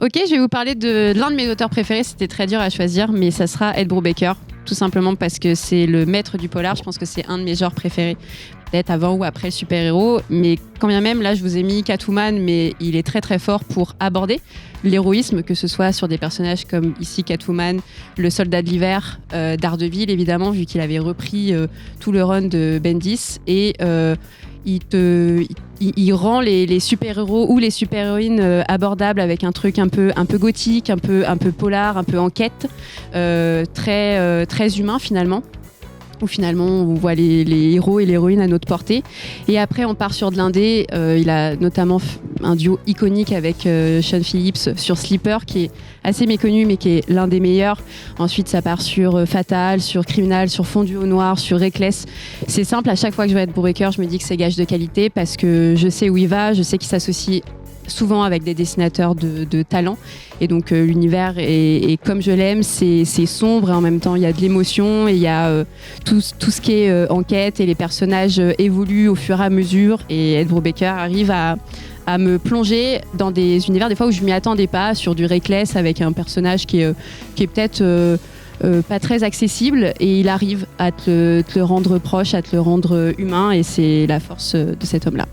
Ok, je vais vous parler de l'un de mes auteurs préférés. C'était très dur à choisir, mais ça sera Ed Brubaker. Tout simplement parce que c'est le maître du polar. Je pense que c'est un de mes genres préférés. Peut-être avant ou après le super-héros. Mais quand bien même, là, je vous ai mis Catwoman, mais il est très très fort pour aborder l'héroïsme, que ce soit sur des personnages comme ici Catwoman, le soldat de l'hiver, Daredevil, évidemment, vu qu'il avait repris tout le run de Bendis. Et il rend les super-héros ou les super-héroïnes abordables avec un truc un peu gothique, un peu polar, un peu enquête, très humain finalement. Où finalement on voit les héros et l'héroïne à notre portée. Et après on part sur de l'indé. Il a notamment un duo iconique avec Sean Phillips sur Sleeper, qui est assez méconnu mais qui est l'un des meilleurs. Ensuite ça part sur Fatal, sur Criminal, sur Fondu au noir, sur Reckless. C'est simple, à chaque fois que je vais être Brubaker, je me dis que c'est gage de qualité parce que je sais où il va, je sais qu'il s'associe souvent avec des dessinateurs de talent, et donc l'univers est comme je l'aime, c'est sombre et en même temps il y a de l'émotion et il y a tout ce qui est enquête, et les personnages évoluent au fur et à mesure, et Ed Brubaker arrive à me plonger dans des univers des fois où je m'y attendais pas, sur du Reckless avec un personnage qui est peut-être pas très accessible, et il arrive à te le rendre proche, à te le rendre humain, et c'est la force de cet homme-là.